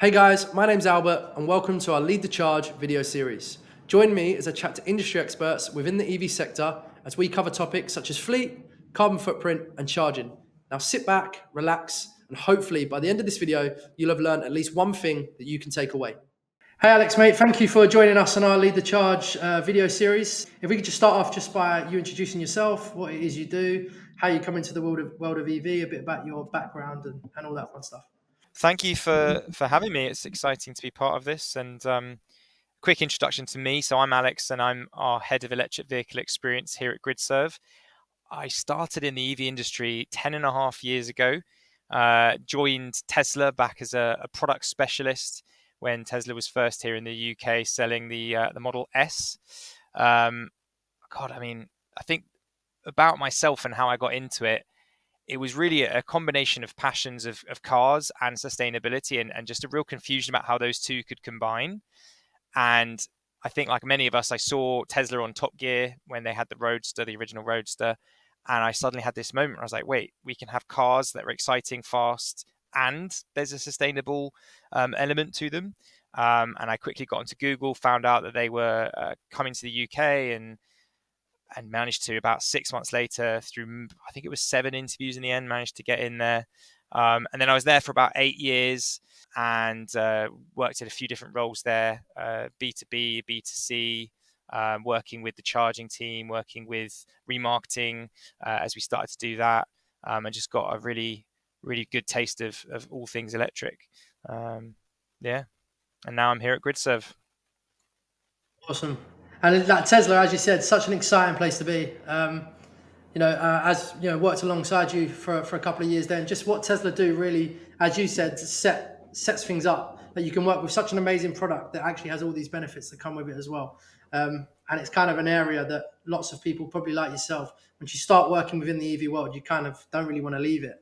Hey guys, my name's Albert and welcome to our Lead the Charge video series. Join me as I chat to industry experts within the EV sector as we cover topics such as fleet, carbon footprint and charging. Now sit back, relax, and hopefully by the end of this video, you'll have learned at least one thing that you can take away. Hey Alex, mate, thank you for joining us on our Lead the Charge video series. If we could just start off just by you introducing yourself, what it is you do, how you come into the world of EV, a bit about your background and all that fun stuff. Thank you for having me. It's exciting to be part of this. And quick introduction to me. So I'm Alex, and I'm our head of electric vehicle experience here at Gridserve. I started in the EV industry 10 and a half years ago. Joined Tesla back as a product specialist when Tesla was first here in the UK selling the Model S. I think about myself and how I got into it. It was really a combination of passions of cars and sustainability and just a real confusion about how those two could combine. And I think, like many of us, I saw Tesla on Top Gear when they had the Roadster, the original Roadster. And I suddenly had this moment where I was like, wait, we can have cars that are exciting, fast, and there's a sustainable element to them. And I quickly got into Google, found out that they were coming to the UK, and managed to, about 6 months later, through I think it was 7 interviews in the end, managed to get in there. And then I was there for about 8 years and worked in a few different roles there, B2B, B2C, working with the charging team, working with remarketing as we started to do that, and just got a really, really good taste of all things electric. Yeah, and now I'm here at Gridserve. Awesome. And that Tesla, as you said, such an exciting place to be. As you know, worked alongside you for a couple of years there, and just what Tesla do really, as you said, sets things up that you can work with such an amazing product that actually has all these benefits that come with it as well. And it's kind of an area that lots of people, probably like yourself, once you start working within the EV world, you kind of don't really want to leave it.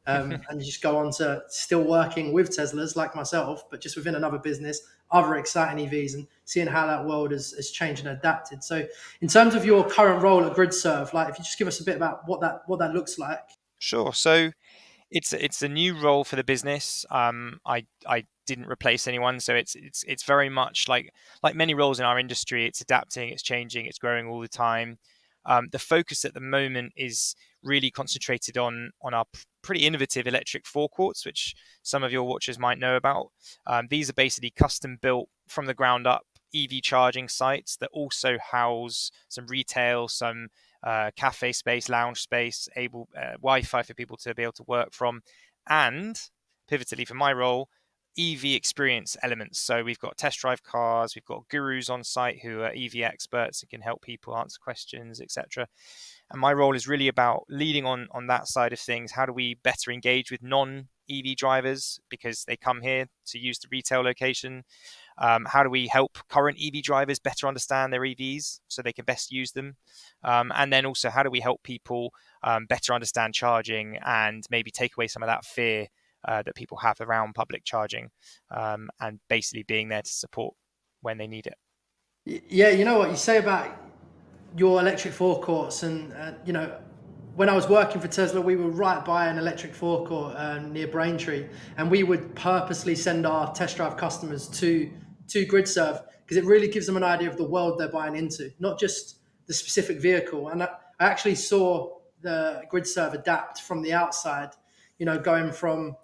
And you just go on to still working with Teslas like myself, but just within another business, other exciting EVs, and seeing how that world has changed and adapted. So in terms of your current role at Gridserve, like if you just give us a bit about what that looks like. Sure. So it's a new role for the business. I didn't replace anyone, so it's very much like many roles in our industry. It's adapting, it's changing, it's growing all the time. The focus at the moment is really concentrated on our pretty innovative electric forecourts, which some of your watchers might know about. These are basically custom built from the ground up EV charging sites that also house some retail, some cafe space, lounge space, Wi-Fi for people to be able to work from, and pivotally for my role, EV experience elements. So we've got test drive cars, we've got gurus on site who are EV experts and can help people answer questions, etc. And my role is really about leading on that side of things. How do we better engage with non-EV drivers because they come here to use the retail location? How do we help current EV drivers better understand their EVs so they can best use them? And then also, how do we help people better understand charging and maybe take away some of that fear that people have around public charging, and basically being there to support when they need it. Yeah, you know what you say about your electric forecourts, and when I was working for Tesla, we were right by an electric forecourt near Braintree, and we would purposely send our test drive customers to Gridserve because it really gives them an idea of the world they're buying into, not just the specific vehicle. And I actually saw the Gridserve adapt from the outside, going from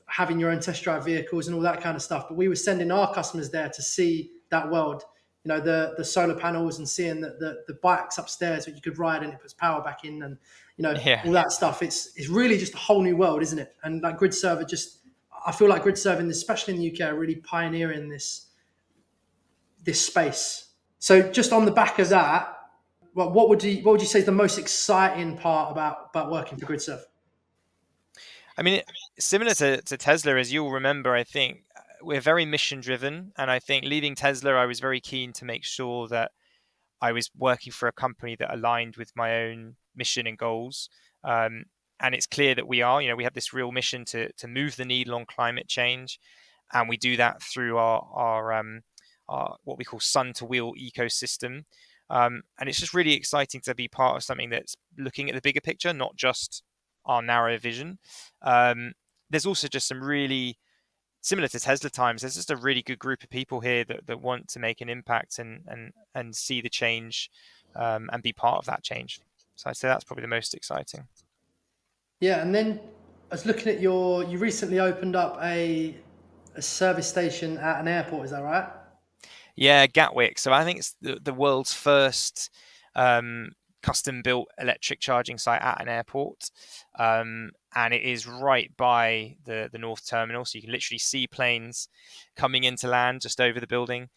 having your own test drive vehicles and all that kind of stuff. But we were sending our customers there to see that world, the solar panels, and seeing the bikes upstairs that you could ride and it puts power back in, and Yeah. all that stuff. It's really just a whole new world, isn't it? And like Gridserve, I feel like Gridserve, especially in the UK, are really pioneering this space. So just on the back of that, what would you say is the most exciting part about working for Gridserve? I mean, similar to Tesla, as you'll remember, I think we're very mission driven. And I think leaving Tesla, I was very keen to make sure that I was working for a company that aligned with my own mission and goals. And it's clear that we are, we have this real mission to move the needle on climate change. And we do that through our what we call sun to wheel ecosystem. And it's just really exciting to be part of something that's looking at the bigger picture, not just our narrow vision. There's also just some really similar to Tesla times, there's just a really good group of people here that want to make an impact and see the change, and be part of that change. So I'd say that's probably the most exciting. Yeah, and then I was looking at you recently opened up a service station at an airport, is that right? Yeah, Gatwick. So I think it's the world's first custom built electric charging site at an airport. And it is right by the North Terminal. So you can literally see planes coming into land just over the building.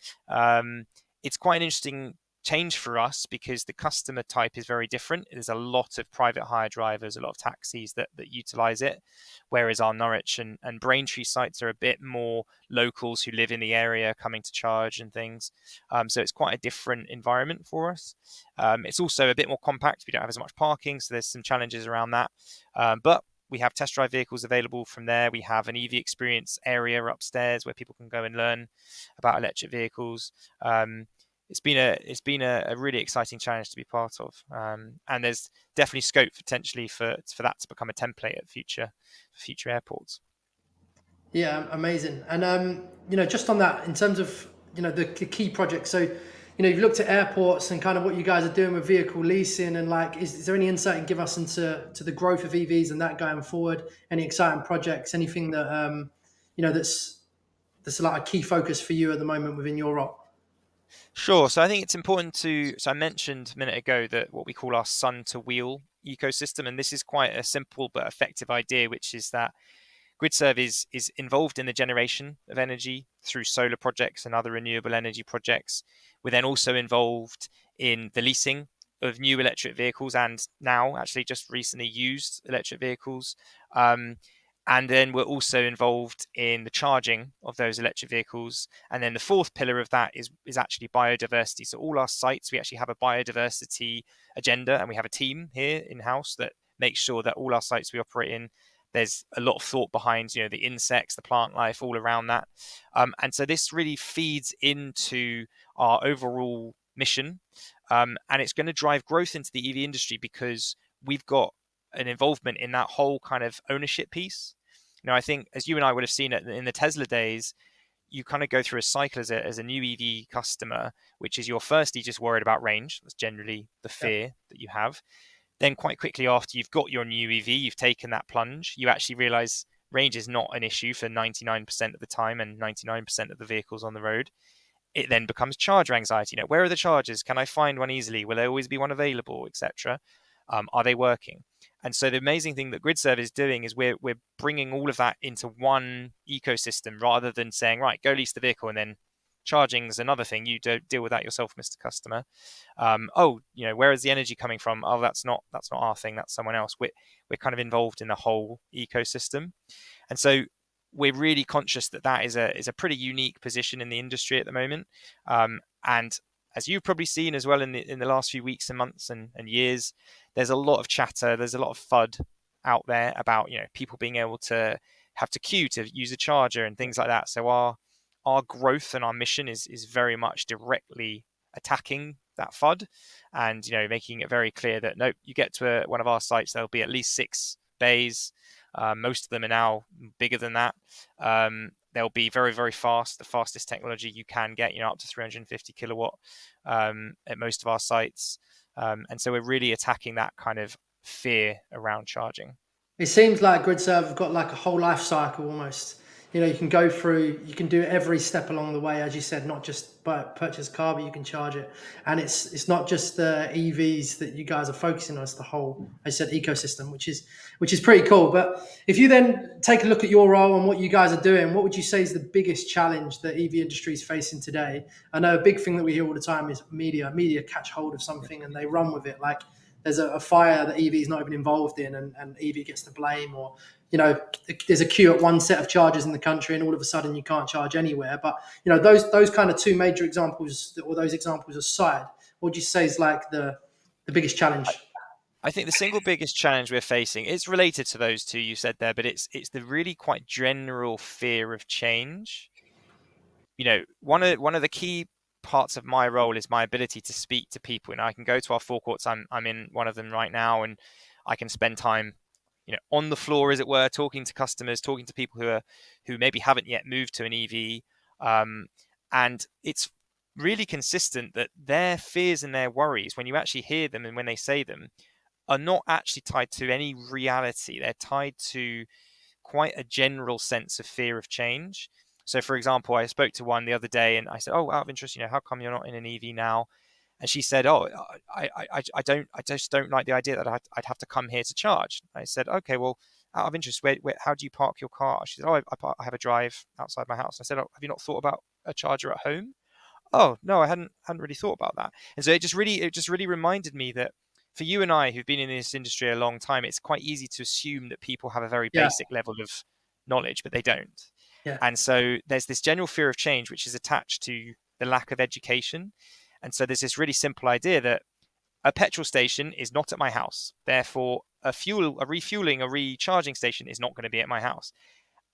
It's quite an interesting change for us because the customer type is very different. There's a lot of private hire drivers, a lot of taxis that utilize it, whereas our Norwich and Braintree sites are a bit more locals who live in the area coming to charge and things. So it's quite a different environment for us. It's also a bit more compact. We don't have as much parking, so there's some challenges around that. But we have test drive vehicles available from there. We have an EV experience area upstairs where people can go and learn about electric vehicles. It's been a really exciting challenge to be part of, and there's definitely scope potentially for that to become a template at future airports. Yeah, amazing. And just on that, in terms of the key projects. So, you've looked at airports and kind of what you guys are doing with vehicle leasing, and like, is there any insight you can give us into the growth of EVs and that going forward? Any exciting projects? Anything that that's like a key focus for you at the moment within your role? Sure. So I think it's important to. So I mentioned a minute ago that what we call our sun to wheel ecosystem, and this is quite a simple but effective idea, which is that Gridserve is involved in the generation of energy through solar projects and other renewable energy projects. We're then also involved in the leasing of new electric vehicles and now actually just recently used electric vehicles. Um, and then we're also involved in the charging of those electric vehicles. And then the fourth pillar of that is actually biodiversity. So all our sites, we actually have a biodiversity agenda, and we have a team here in house that makes sure that all our sites we operate in, there's a lot of thought behind the insects, the plant life all around that. And so this really feeds into our overall mission, and it's going to drive growth into the EV industry because we've got an involvement in that whole kind of ownership piece. I think as you and I would have seen it in the Tesla days, you kind of go through a cycle as a new EV customer, which is you're firstly just worried about range. That's generally the Yeah. fear that you have. Then quite quickly after you've got your new EV, you've taken that plunge, you actually realize range is not an issue for 99% of the time and 99% of the vehicles on the road. It then becomes charger anxiety. Where are the chargers? Can I find one easily? Will there always be one available, etc.? Are they working? And so the amazing thing that Gridserve is doing is we're bringing all of that into one ecosystem rather than saying, right, go lease the vehicle and then charging is another thing. You don't deal with that yourself, Mr. Customer. Where is the energy coming from? Oh, that's not our thing. That's someone else. We're kind of involved in the whole ecosystem, and so we're really conscious that that is a pretty unique position in the industry at the moment. And as you've probably seen as well in the last few weeks and months and years, there's a lot of chatter. There's a lot of FUD out there about people being able to have to queue to use a charger and things like that. So our growth and our mission is very much directly attacking that FUD, and making it very clear that no, you get to one of our sites, there'll be at least 6 bays. Most of them are now bigger than that. They'll be very, very fast, the fastest technology you can get, up to 350 kilowatt at most of our sites. And so we're really attacking that kind of fear around charging. It seems like Gridserve have got like a whole life cycle almost. You can go through, you can do every step along the way, as you said, not just purchase a car, but you can charge it. And it's not just the EVs that you guys are focusing on; it's the whole, as I said, ecosystem, which is pretty cool. But if you then take a look at your role and what you guys are doing, what would you say is the biggest challenge that EV industry is facing today? I know a big thing that we hear all the time is media. Media catch hold of something and they run with it. Like there's a fire that EV is not even involved in, and EV gets the blame, or there's a queue at one set of chargers in the country, and all of a sudden you can't charge anywhere. But those kind of two major examples, or those examples aside, what would you say is like the biggest challenge? I think the single biggest challenge we're facing is related to those two you said there, but it's the really quite general fear of change. One of the key parts of my role is my ability to speak to people. And I can go to our forecourts. I'm in one of them right now, and I can spend time on the floor, as it were, talking to customers, talking to people who maybe haven't yet moved to an EV, and it's really consistent that their fears and their worries, when you actually hear them and when they say them, are not actually tied to any reality. They're tied to quite a general sense of fear of change. So, for example, I spoke to one the other day, and I said, "Oh, out of interest, how come you're not in an EV now?" And she said, "Oh, I just don't like the idea that I'd have to come here to charge." I said, "Okay, well, out of interest, how do you park your car?" She said, "Oh, I have a drive outside my house." I said, "Oh, have you not thought about a charger at home?" Oh no, I hadn't really thought about that. And so it just really reminded me that for you and I, who've been in this industry a long time, it's quite easy to assume that people have a very Yeah, basic level of knowledge, but they don't. yeah, And so there's this general fear of change, which is attached to the lack of education. And so there's this really simple idea that a petrol station is not at my house. Therefore, a refueling, a recharging station is not going to be at my house.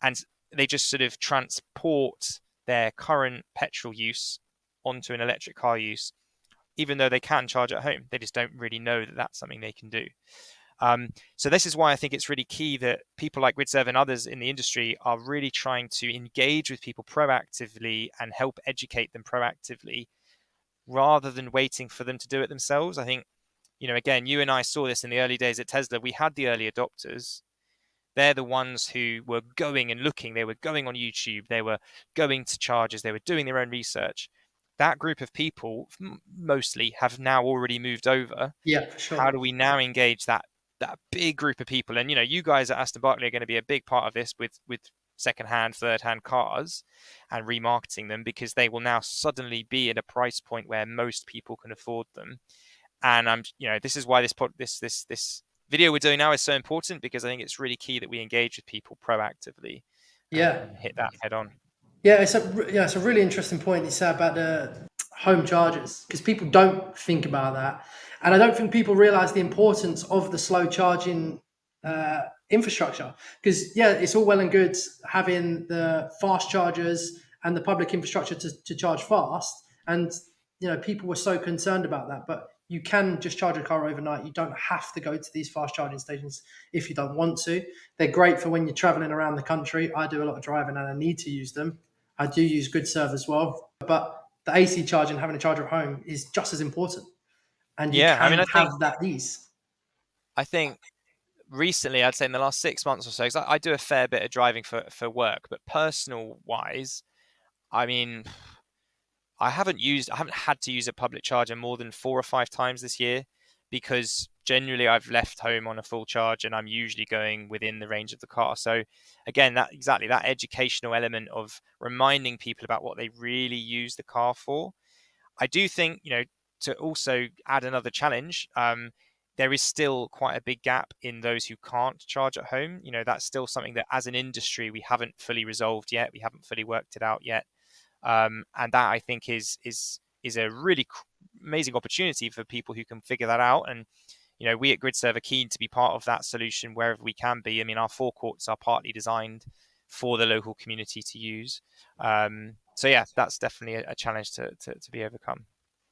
And they just sort of transport their current petrol use onto an electric car use, even though they can charge at home. They just don't really know that that's something they can do. So this is why I think it's really key that people like Gridserve and others in the industry are really trying to engage with people proactively and help educate them proactively rather than waiting for them to do it themselves. I think, again, you and I saw this in the early days at Tesla. We had the early adopters. They're the ones who were going and looking. They were going on YouTube. They were going to chargers. They were doing their own research. That group of people mostly have now already moved over. yeah, for How sure. do we now engage that big group of people? And you guys at Aston Barclay are going to be a big part of this with second-hand, third-hand cars and remarketing them, because they will now suddenly be at a price point where most people can afford them. And this is why this video we're doing now is so important, because I think it's really key that we engage with people proactively Yeah, and hit that head on. yeah, it's a really interesting point you said about the home chargers, because people don't think about that, and I don't think people realize the importance of the slow charging infrastructure. Because yeah, it's all well and good having the fast chargers and the public infrastructure to charge fast, and people were so concerned about that, but you can just charge a car overnight. You don't have to go to these fast charging stations if you don't want to. They're great for when you're traveling around the country. I do a lot of driving and I need to use them. I do use Gridserve as well, but the AC charging, having a charger at home, is just as important, and you Yeah, I can mean, have that ease. I think recently, I'd say in the last 6 months or so, because I do a fair bit of driving for work, but personal wise, I mean, I haven't had to use a public charger more than 4 or 5 times this year, because generally I've left home on a full charge and I'm usually going within the range of the car. So again, that educational element of reminding people about what they really use the car for. I do think, to also add another challenge, there is still quite a big gap in those who can't charge at home. That's still something that as an industry we haven't fully resolved yet. We haven't fully worked it out yet. And that, I think, is a really amazing opportunity for people who can figure that out. And we at Gridserve are keen to be part of that solution wherever we can be. I mean, our forecourts are partly designed for the local community to use. So yeah, that's definitely a challenge to be overcome.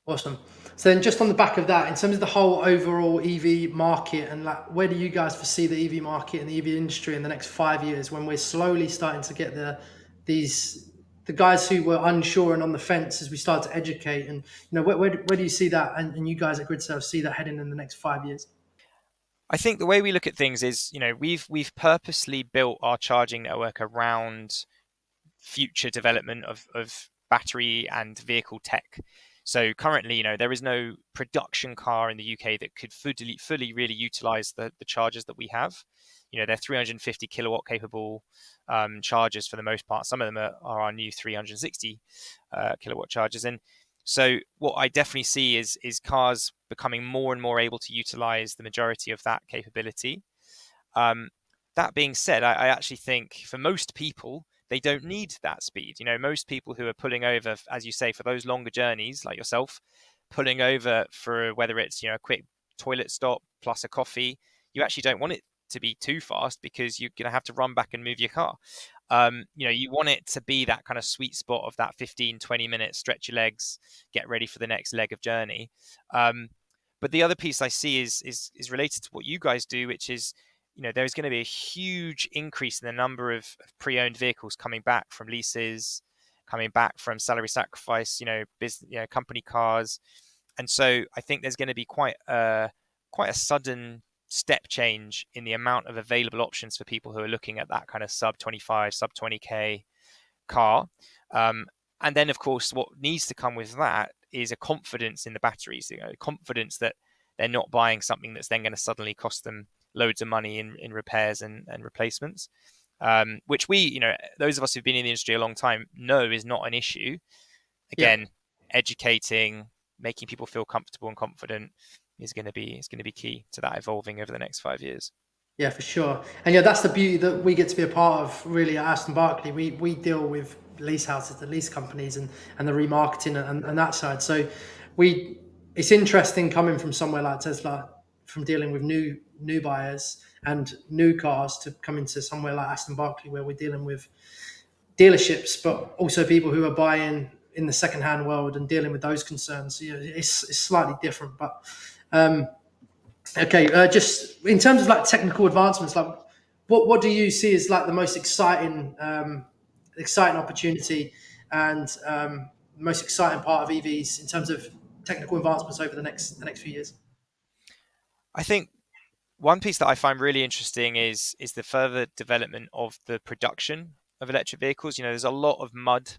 Awesome. So then, just on the back of that, in terms of the whole overall EV market, and like, where do you guys foresee the EV market and the EV industry in the next 5 years, when we're slowly starting to get the guys who were unsure and on the fence as we start to educate, and where do you see that, and you guys at Gridserve see that heading in the next 5 years? I think the way we look at things is, we've purposely built our charging network around future development of battery and vehicle tech. So currently, there is no production car in the UK that could fully really utilize the chargers that we have. They're 350 kilowatt capable chargers for the most part. Some of them are our new 360 kilowatt chargers. And so what I definitely see is cars becoming more and more able to utilize the majority of that capability. Um, that being said, I actually think for most people, they don't need that speed. Most people who are pulling over, as you say, for those longer journeys, like yourself, pulling over for whether it's a quick toilet stop plus a coffee, you actually don't want it to be too fast, because you're going to have to run back and move your car. You want it to be that kind of sweet spot of that 15-20 minutes, stretch your legs, get ready for the next leg of journey. But the other piece I see is related to what you guys do, which is there's going to be a huge increase in the number of pre-owned vehicles coming back from leases, coming back from salary sacrifice, business, company cars. And so I think there's going to be quite a sudden step change in the amount of available options for people who are looking at that kind of sub 25, sub 20k car. Um, and then, of course, what needs to come with that is a confidence in the batteries, confidence that they're not buying something that's then going to suddenly cost them loads of money in repairs and replacements, which those of us who've been in the industry a long time know is not an issue. Yeah. Again, educating, making people feel comfortable and confident is going to be key to that evolving over the next 5 years. Yeah, for sure. And yeah, that's the beauty that we get to be a part of really at Aston Barclay. We deal with lease houses, the lease companies and the remarketing and that side. So it's interesting coming from somewhere like Tesla, from dealing with new buyers and new cars, to come into somewhere like Aston Barclay where we're dealing with dealerships, but also people who are buying in the second-hand world and dealing with those concerns. So, it's slightly different, but okay, just in terms of like technical advancements, like what do you see as like the most exciting opportunity and most exciting part of EVs in terms of technical advancements over the next few years? I think one piece that I find really interesting is the further development of the production of electric vehicles. There's a lot of mud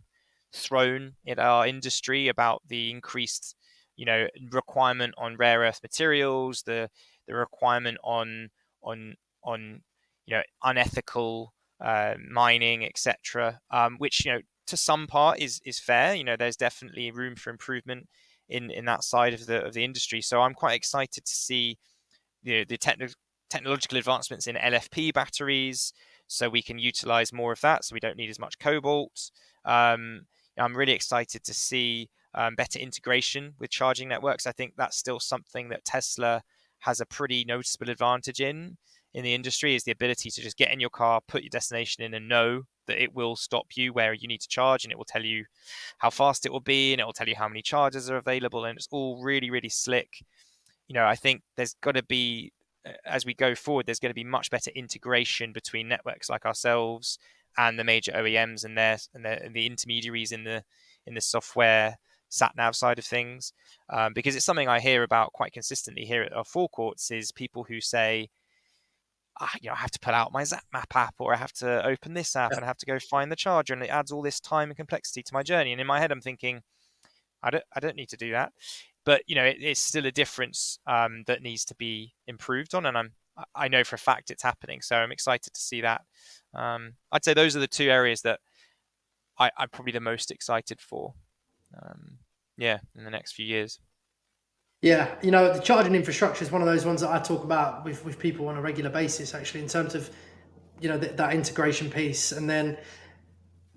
thrown in our industry about the increased, requirement on rare earth materials, the requirement on on unethical mining, etc. Which to some part is fair. There's definitely room for improvement in that side of the industry. So I'm quite excited to see the technological advancements in LFP batteries, so we can utilize more of that, so we don't need as much cobalt. I'm really excited to see better integration with charging networks. I think that's still something that Tesla has a pretty noticeable advantage in the industry, is the ability to just get in your car, put your destination in, and know that it will stop you where you need to charge, and it will tell you how fast it will be, and it will tell you how many chargers are available, and it's all really, really slick. I think there's got to be, as we go forward, there's going to be much better integration between networks like ourselves and the major OEMs and the intermediaries in the software sat nav side of things, because it's something I hear about quite consistently here at our forecourts, is people who say, I have to pull out my ZapMap app, or I have to open this app, Yeah. and I have to go find the charger, and it adds all this time and complexity to my journey. And in my head, I'm thinking, I don't need to do that. But it's still a difference that needs to be improved on, and I know for a fact it's happening. So I'm excited to see that. I'd say those are the two areas that I'm probably the most excited for. In the next few years. Yeah, the charging infrastructure is one of those ones that I talk about with people on a regular basis, actually, in terms of that integration piece. And then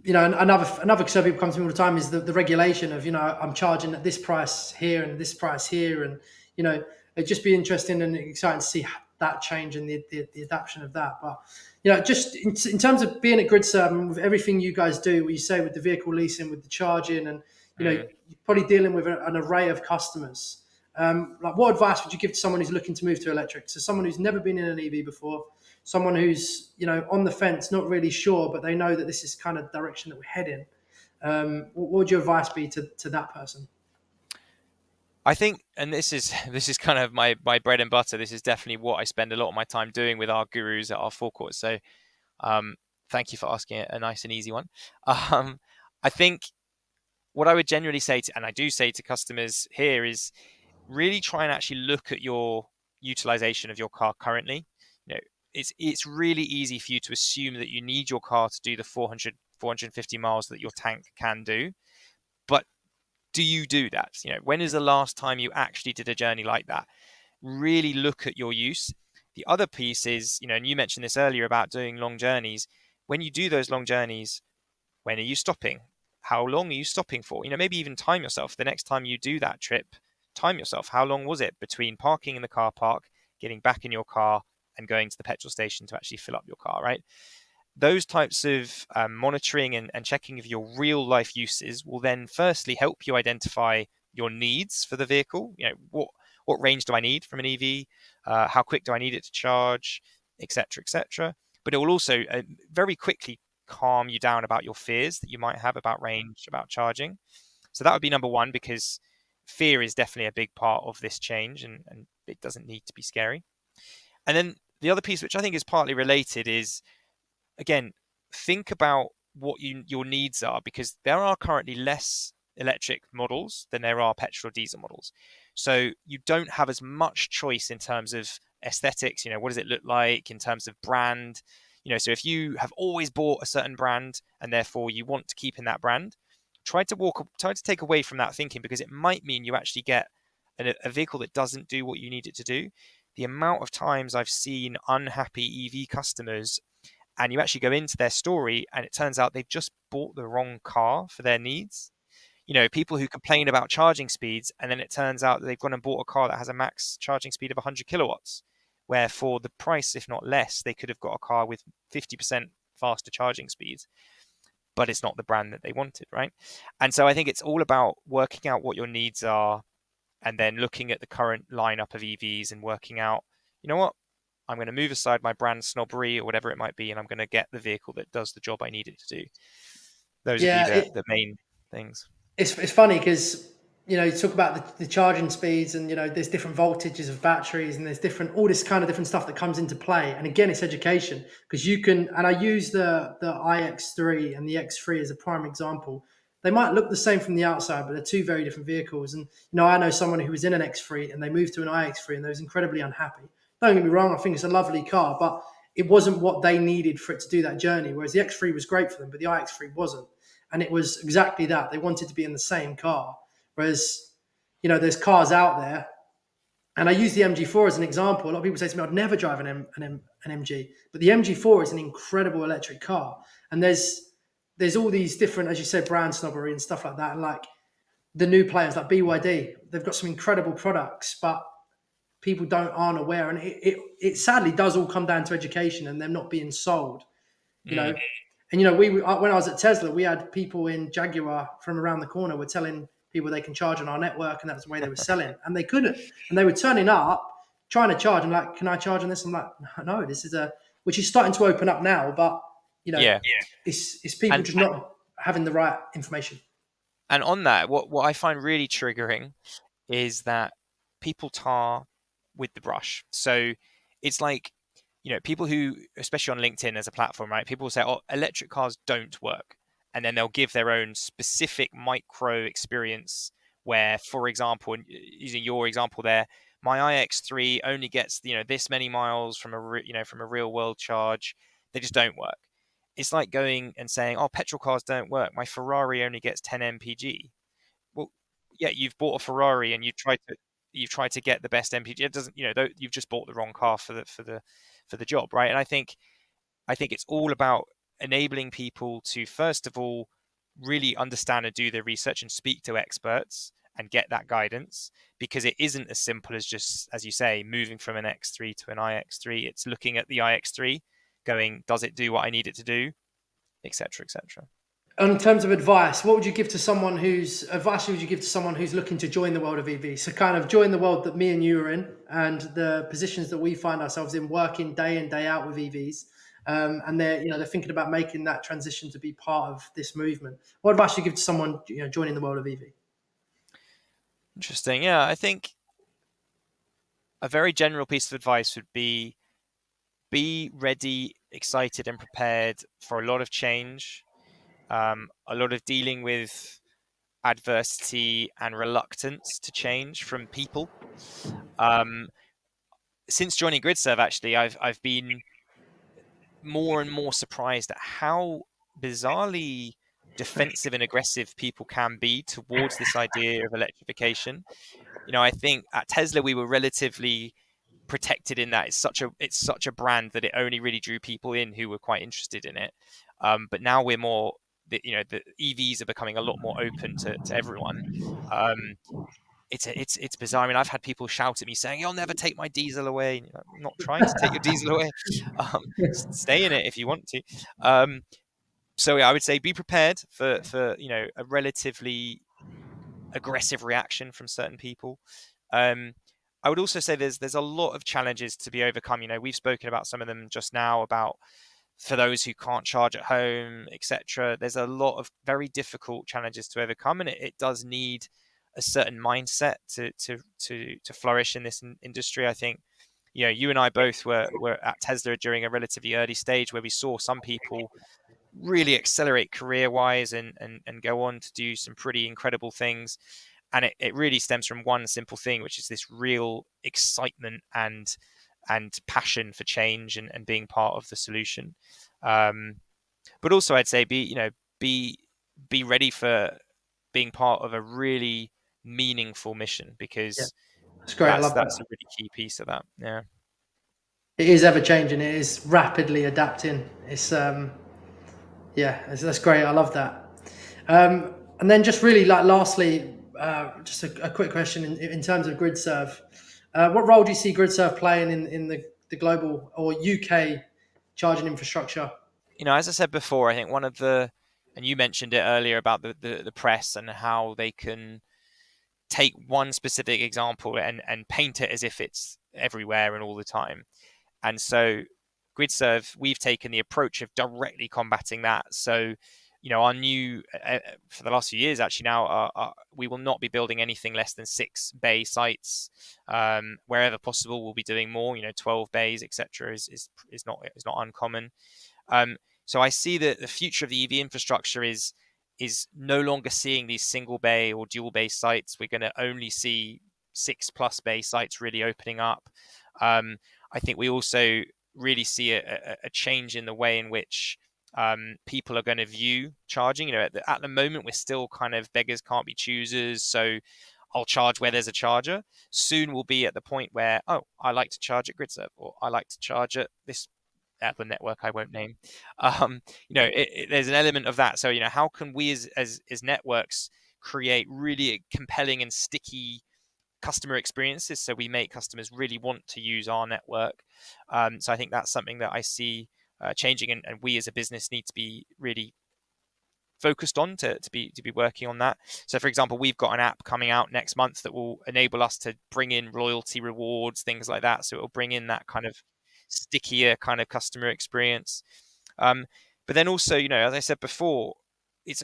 another concern people come to me all the time is the regulation of, I'm charging at this price here and this price here, and it'd just be interesting and exciting to see that change and the adaptation of that. But just in terms of being at Gridserve and with everything you guys do, what you say with the vehicle leasing, with the charging, and Mm. you're probably dealing with an array of customers. Like, what advice would you give to someone who's looking to move to electric? So someone who's never been in an EV before, someone who's on the fence, not really sure, but they know that this is kind of the direction that we're heading. What would your advice be to that person? I think, and this is kind of my bread and butter. This is definitely what I spend a lot of my time doing with our gurus at our forecourt. So, um, thank you for asking a nice and easy one. I think what I would generally say to, and I do say to customers here, is really try and actually look at your utilization of your car currently. It's really easy for you to assume that you need your car to do the 450 miles that your tank can do. But do you do that? When is the last time you actually did a journey like that? Really look at your use. The other piece is, and you mentioned this earlier about doing long journeys. When you do those long journeys, when are you stopping? How long are you stopping for? Maybe even time yourself. The next time you do that trip, time yourself. How long was it between parking in the car park, getting back in your car, and going to the petrol station to actually fill up your car, right? Those types of monitoring and checking of your real life uses will then firstly help you identify your needs for the vehicle. What range do I need from an EV? How quick do I need it to charge? etc., etc. But it will also very quickly calm you down about your fears that you might have about range, about charging. So that would be number one, because fear is definitely a big part of this change, and it doesn't need to be scary. And then the other piece, which I think is partly related, is again, think about what your needs are, because there are currently less electric models than there are petrol or diesel models. So you don't have as much choice in terms of aesthetics. What does it look like in terms of brand? So if you have always bought a certain brand and therefore you want to keep in that brand, try to take away from that thinking, because it might mean you actually get a vehicle that doesn't do what you need it to do. The amount of times I've seen unhappy EV customers, and you actually go into their story and it turns out they've just bought the wrong car for their needs. People who complain about charging speeds, and then it turns out that they've gone and bought a car that has a max charging speed of 100 kilowatts, where for the price, if not less, they could have got a car with 50% faster charging speeds, but it's not the brand that they wanted, right? And so I think it's all about working out what your needs are, and then looking at the current lineup of EVs and working out, what, I'm going to move aside my brand snobbery or whatever it might be, and I'm going to get the vehicle that does the job I need it to do. Those would be Yeah, the main things. it's funny because you talk about the charging speeds, and there's different voltages of batteries, and there's different all this kind of different stuff that comes into play. And again, it's education, because you can, and I use the iX3 and the X3 as a prime example. They might look the same from the outside, but they're two very different vehicles. And I know someone who was in an X3 and they moved to an iX3 and they was incredibly unhappy. Don't get me wrong, I think it's a lovely car, but it wasn't what they needed for it to do that journey. Whereas the X3 was great for them, but the iX3 wasn't. And it was exactly that. They wanted to be in the same car. Whereas, there's cars out there, and I use the MG4 as an example. A lot of people say to me, I'd never drive an MG, but the MG4 is an incredible electric car. And there's all these different, as you said, brand snobbery and stuff like that. And like the new players like BYD, they've got some incredible products, but people aren't aware. And it sadly does all come down to education and them not being sold, you Mm. know. And when I was at Tesla, we had people in Jaguar from around the corner were telling people they can charge on our network, and that's the way they were selling, and they couldn't. And they were turning up trying to charge. I'm like, can I charge on this? I'm like, no, this is which is starting to open up now, but Yeah. it's people And just not having the right information. and on that, what I find really triggering is that people tar with the brush. So it's like, people who, especially on LinkedIn as a platform, right? People will say, oh, electric cars don't work. And then they'll give their own specific micro experience where, for example, using your example there, my iX3 only gets, this many miles from from a real world charge. They just don't work. It's like going and saying, oh, petrol cars don't work. My Ferrari only gets 10 mpg. Well, yeah, you've bought a Ferrari and you've tried to get the best MPG. It doesn't, you've just bought the wrong car for the job, right? And I think it's all about enabling people to, first of all, really understand and do their research and speak to experts and get that guidance, because it isn't as simple as just, as you say, moving from an X3 to an iX3. It's looking at the iX3, going, does it do what I need it to do, etc., etc. In terms of advice, what would you give to someone who's looking to join the world of EV? So kind of join the world that me and you are in, and the positions that we find ourselves in, working day in day out with EVs, and they're thinking about making that transition to be part of this movement. What advice would you give to someone joining the world of EV? Interesting. Yeah, I think a very general piece of advice would be ready, excited, and prepared for a lot of change, a lot of dealing with adversity and reluctance to change from people. Um, since joining Gridserve, actually, I've been more and more surprised at how bizarrely defensive and aggressive people can be towards this idea of electrification. I think at Tesla we were relatively protected in that it's such a brand that it only really drew people in who were quite interested in it. But now we're more, the EVs are becoming a lot more open to everyone. Um, it's bizarre. I mean, I've had people shout at me saying, "You'll never take my diesel away." And I'm not trying to take your diesel away. Stay in it if you want to. So yeah, I would say be prepared for a relatively aggressive reaction from certain people. Um, I would also say there's a lot of challenges to be overcome. We've spoken about some of them just now, about for those who can't charge at home, etc. There's a lot of very difficult challenges to overcome, and it does need a certain mindset to flourish in this industry. I think you and I both were at Tesla during a relatively early stage where we saw some people really accelerate career wise and go on to do some pretty incredible things. And it really stems from one simple thing, which is this real excitement and passion for change and being part of the solution. But also I'd say be ready for being part of a really meaningful mission, Yeah, because that's great. I that's love that's that. a really key piece of that. Yeah. It is ever changing. It is rapidly adapting. It's yeah, that's great. I love that. And then just really like lastly, just a quick question in terms of Gridserve. What role do you see Gridserve playing in the global or UK charging infrastructure? As I said before, I think and you mentioned it earlier about the press and how they can take one specific example and paint it as if it's everywhere and all the time. And so Gridserve, we've taken the approach of directly combating that. So, our new, for the last few years actually now, we will not be building anything less than 6 bay sites. Wherever possible, we'll be doing more. 12 bays, etc. is not uncommon. So I see that the future of the EV infrastructure is no longer seeing these single bay or dual bay sites. We're going to only see 6+ bay sites really opening up. I think we also really see a change in the way in which people are going to view charging. At the moment, we're still kind of beggars can't be choosers. So I'll charge where there's a charger. Soon we'll be at the point where, oh, I like to charge at Gridserve, or I like to charge at this the network I won't name. There's an element of that. So how can we as networks create really compelling and sticky customer experiences, so we make customers really want to use our network? So I think that's something that I see changing, and we as a business need to be really focused on to be working on that. So for example, we've got an app coming out next month that will enable us to bring in loyalty rewards, things like that. So it will bring in that kind of stickier kind of customer experience. But then also, as I said before, it's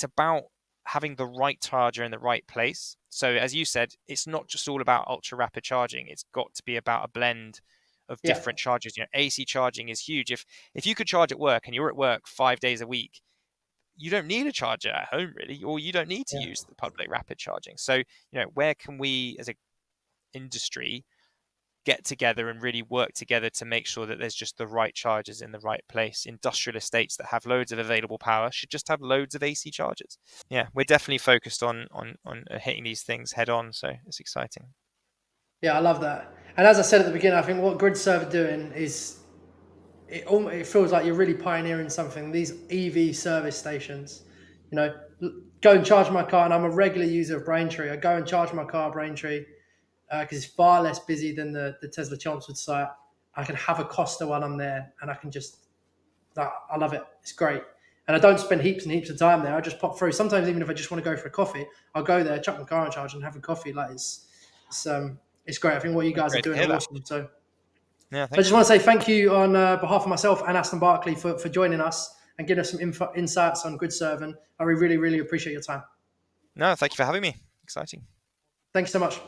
about having the right charger in the right place. So as you said, it's not just all about ultra rapid charging. It's got to be about a blend of Yeah, different chargers. AC charging is huge. If you could charge at work and you're at work 5 days a week, you don't need a charger at home really, or you don't need to yeah. use the public rapid charging. So, where can we as a industry get together and really work together to make sure that there's just the right chargers in the right place? Industrial estates that have loads of available power should just have loads of AC chargers. Yeah, we're definitely focused on hitting these things head on. So it's exciting. Yeah, I love that. And as I said at the beginning, I think what Gridserve are doing is it feels like you're really pioneering something. These EV service stations, go and charge my car, and I'm a regular user of Braintree. I go and charge my car at Braintree because it's far less busy than the Tesla Chelmsford site. I can have a Costa while I'm there, and I can just, I love it. It's great. And I don't spend heaps and heaps of time there. I just pop through. Sometimes even if I just want to go for a coffee, I'll go there, chuck my car on charge, and have a coffee. Like it's great. I think what you guys are Great to doing hear are that. awesome. So Yeah, I thank just you. want to say thank you on behalf of myself and Aston Barclay for joining us and giving us some insights on Gridserve. And I really, really appreciate your time. No, thank you for having me. Exciting. Thanks so much.